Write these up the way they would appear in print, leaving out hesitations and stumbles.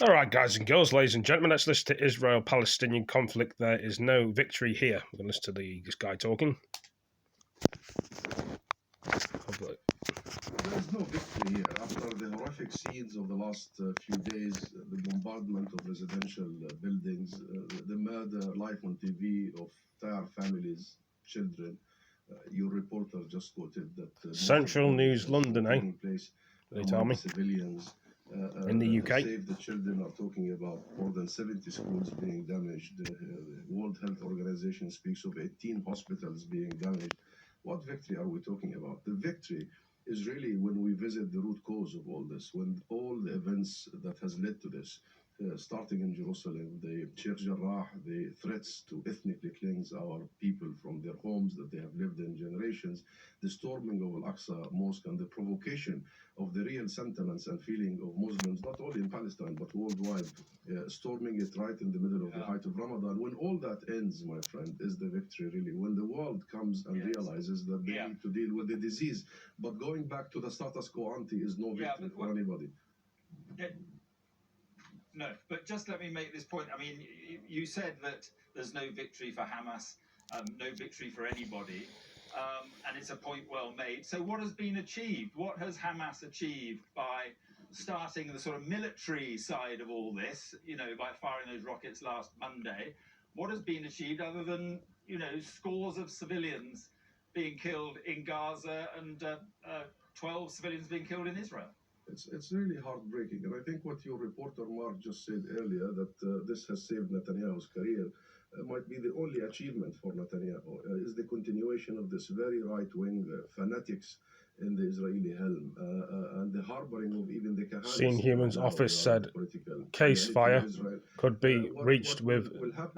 All right, guys and girls, ladies and gentlemen, let's listen to Israel-Palestinian conflict. There is no victory here. We're going to listen to this guy talking. There is no victory here. After the horrific scenes of the last few days, the bombardment of residential buildings, the murder live on TV of entire families, children. Your reporter just quoted that Central News London, taking place they tell me. Civilians. In the UK. Save the Children are talking about more than 70 schools being damaged. The World Health Organization speaks of 18 hospitals being damaged. What victory are we talking about? The victory is really when we visit the root cause of all this, when all the events that has led to this, starting in Jerusalem, the Sheikh Jarrah, the threats to ethnically cleanse our people from their homes that they have lived in generations, the storming of Al-Aqsa Mosque and the provocation of the real sentiments and feeling of Muslims, not only in Palestine, but worldwide, storming it right in the middle of the height of Ramadan. When all that ends, my friend, is the victory really. When the world comes and realizes that they need to deal with the disease. But going back to the status quo ante is no victory for anybody. No, but just let me make this point. I mean, you said that there's no victory for Hamas, no victory for anybody, and it's a point well made. So what has been achieved? What has Hamas achieved by starting the sort of military side of all this, by firing those rockets last Monday? What has been achieved other than, scores of civilians being killed in Gaza and 12 civilians being killed in Israel? It's really heartbreaking, and I think what your reporter Mark just said earlier, that this has saved Netanyahu's career, might be the only achievement for Netanyahu, is the continuation of this very right-wing fanatics in the Israeli helm, and the harboring of even the Kahane. Seen Human's office said ceasefire could be reached with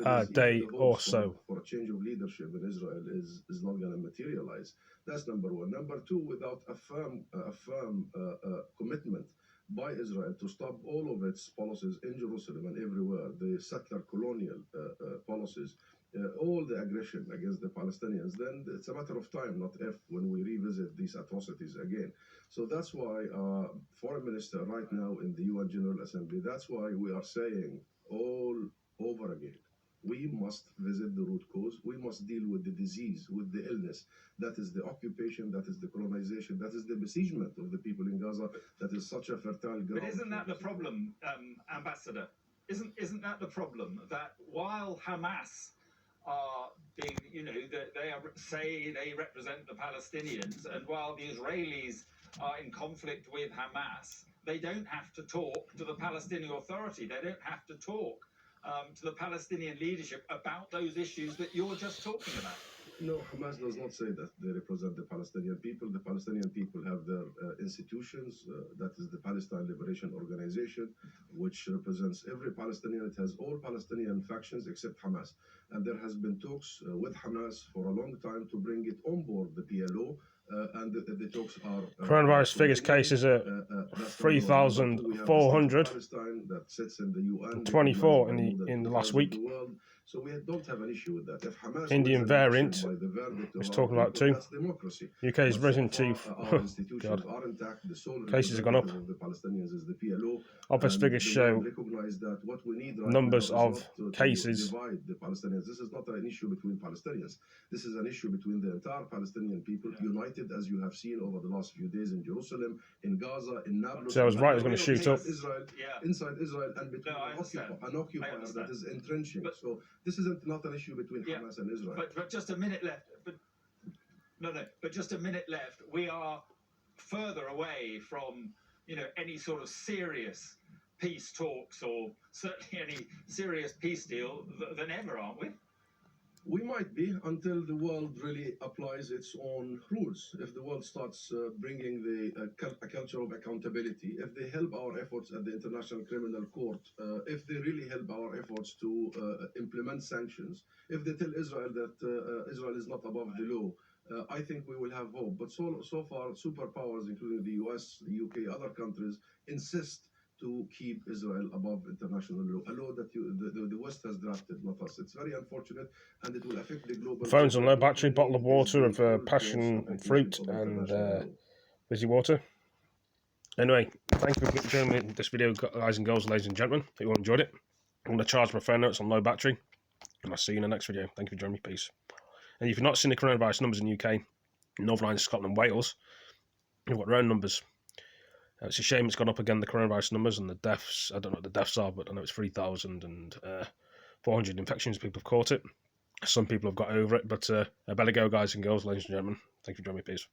a day or so. For a change of leadership in Israel is not going to materialize. That's number one. Number two, without a firm commitment by Israel to stop all of its policies in Jerusalem and everywhere, the settler colonial policies, all the aggression against the Palestinians, then it's a matter of time, not if, when we revisit these atrocities again. So that's why Foreign Minister right now in the UN General Assembly, that's why we are saying all over again, we must visit the root cause. We must deal with the disease, with the illness. That is the occupation, that is the colonization, that is the besiegement of the people in Gaza. That is such a fertile ground. But isn't that the problem, Ambassador? Isn't that the problem, that while Hamas are being, they represent the Palestinians, and while the Israelis are in conflict with Hamas, they don't have to talk to the Palestinian Authority. They don't have to talk to the Palestinian leadership about those issues that you're just talking about. No, Hamas does not say that they represent the Palestinian people. The Palestinian people have their institutions. That is the Palestine Liberation Organization, which represents every Palestinian. It has all Palestinian factions except Hamas. And there has been talks with Hamas for a long time to bring it on board the PLO. And the talks are... Coronavirus figures cases are 3,424 in the last week. So we don't have an issue with that. If Hamas Indian variant was talking about too. That's democracy. UK has risen to God. Are intact. The sole cases have gone up. of the Palestinians is the PLO. Office figures show that what we need right numbers now of cases. divide the Palestinians. This is not an issue between Palestinians. This is an issue between the entire Palestinian people, united as you have seen over the last few days in Jerusalem, in Gaza, in Nablus. So I was right, I was going to shoot up. Israel, inside Israel, and between an occupier that is entrenching. So this isn't not an issue between Hamas and Israel. But just a minute left. But just a minute left. We are further away from any sort of serious peace talks, or certainly any serious peace deal than ever, aren't we? We might be, until the world really applies its own rules. If the world starts bringing a culture of accountability, if they help our efforts at the International Criminal Court, if they really help our efforts to implement sanctions, if they tell Israel that Israel is not above the law, I think we will have hope. But so far, superpowers, including the US, the UK, other countries, insist to keep Israel above international law, a law that the West has drafted, not us. It's very unfortunate, and it will affect the global... Phone's on low battery, bottle of water, of passion fruit, and fizzy water. Anyway, thank you for joining me in this video, guys and girls, ladies and gentlemen. If you all enjoyed it, I'm going to charge my phone notes on low battery, and I'll see you in the next video. Thank you for joining me. Peace. And if you've not seen the coronavirus numbers in the UK, Northern Ireland, Scotland, and Wales, you've got their own numbers. It's a shame it's gone up again, the coronavirus numbers, and the deaths. I don't know what the deaths are, but I know it's 3,400 infections. People have caught it. Some people have got over it, but I better go, guys and girls, ladies and gentlemen. Thank you for joining me. Peace.